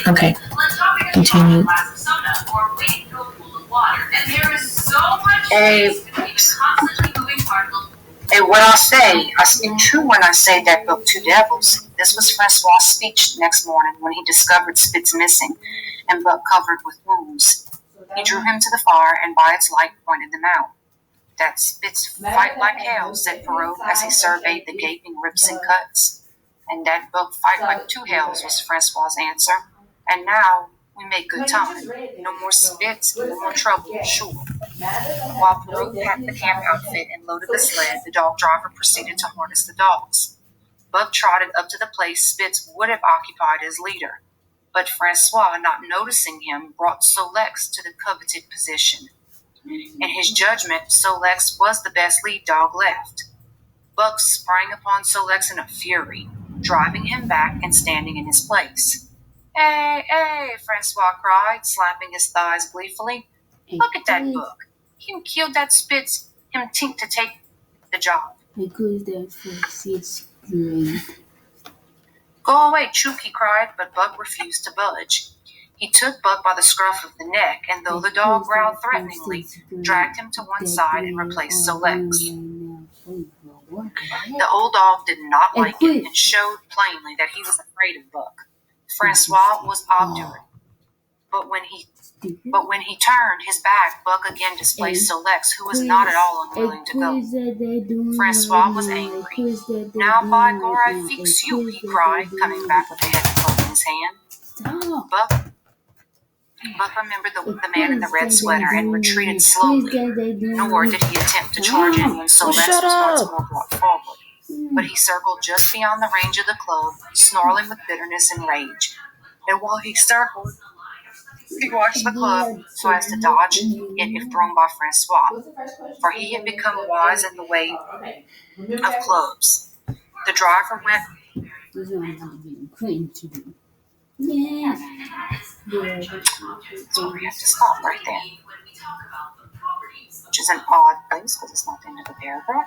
Okay, continue. And what I say, I speak true when I say that book Two Devils. This was Francois' speech the next morning when he discovered Spitz missing and Buck covered with wounds. He drew him to the fire and by its light pointed them out. That Spitz fight like hell, said Perrault as he surveyed the gaping rips and cuts. And that Buck fight like two hells, was Francois' answer. And now we make good time. No more Spitz, no more trouble, sure. While Perrault packed the camp outfit and loaded the sled, the dog driver proceeded to harness the dogs. Buck trotted up to the place Spitz would have occupied as leader, but Francois, not noticing him, brought Solex to the coveted position. In his judgment, Solex was the best lead dog left. Buck sprang upon Solex in a fury, driving him back and standing in his place. Hey, hey, Francois cried, slapping his thighs gleefully. Look at that Buck. Him killed that Spitz, him think to take the job. Because that fits great. Go away, Chook, he cried, but Buck refused to budge. He took Buck by the scruff of the neck, and though the dog growled threateningly, dragged him to one side and replaced Solex. The old dog did not like it and showed plainly that he was afraid of Buck. Francois was obdurate, but when he turned his back, Buck again displaced Solex, who was not at all unwilling to go. Francois was angry. Now, by God, I fix you, he cried, coming back with a heavy club in his hand. Buck remembered the man in the red sweater and retreated slowly, nor did he attempt to charge in when Solex was once more brought forward. But he circled just beyond the range of the club, snarling with bitterness and rage. And while he circled, he watched the club so as to dodge it if thrown by Francois, for he had become wise in the way of clubs. The driver went. Yeah. So we have to stop right there, which is an odd place because it's not the end of the paragraph.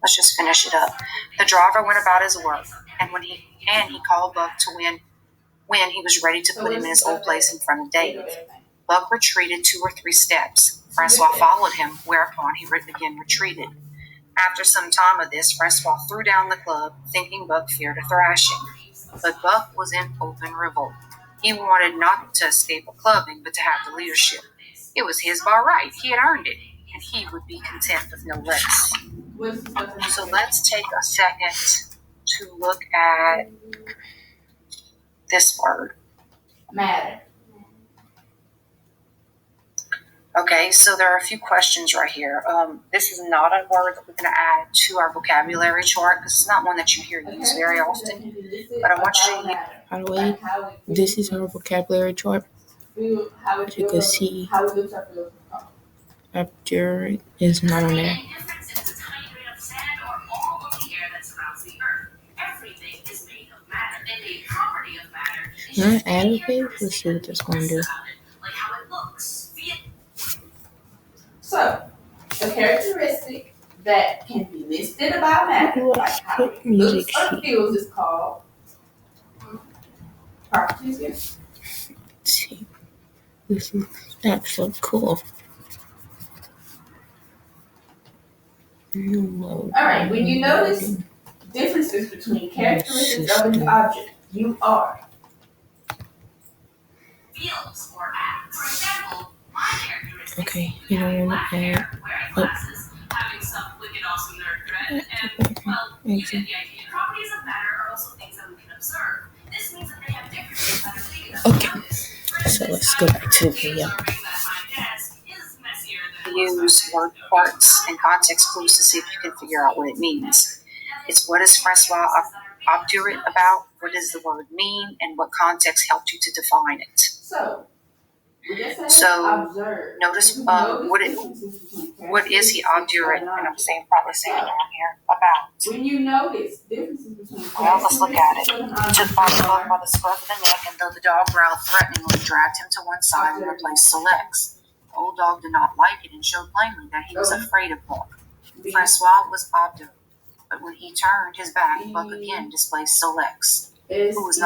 Let's just finish it up. The driver went about his work, and he called Buck to when he was ready to put him in his old place in front of Dave. Buck retreated 2 or 3 steps. Francois followed him, whereupon he again retreated. After some time of this, Francois threw down the club, thinking Buck feared a thrashing. But Buck was in open revolt. He wanted not to escape a clubbing, but to have the leadership. It was his by right. He had earned it, and he would be content with no less. So let's take a second to look at this word. Matter. Okay, so there are a few questions right here. This is not a word that we're going to add to our vocabulary chart because it's not one that you hear used very often. But I want you to hear. By the way, this is our vocabulary chart. As you can see, obdurate is not on there. Not add a page. Let's see what that's going to do. So, a characteristic that can be listed about matter, like how it looks or feels, is called properties here. Let's see. That's so cool. Alright, when you notice differences between characteristics of an object, you are Feels or act. For example, my characteristic. Okay, you don't want to add. Having some wicked awesome nerd thread, and, well, you get the idea. Properties of matter are also things that we can observe. This means that they have differences that are big enough. Okay, so let's go back to the use word parts and context clues to see if you can figure out what it means. It's what is Francois obdurate about, what does the word mean, and what context helped you to define it. So notice what is he obdurate, and I'm probably saying it wrong here, about. When you notice differences between well, let's look at it. He took Buck by the scruff of the neck, and though the dog growled threateningly, dragged him to one side and replaced Solex. The old dog did not like it and showed plainly that he was afraid of Buck. Francois was obdurate, but when he turned his back, Buck again displaced Solex, who was not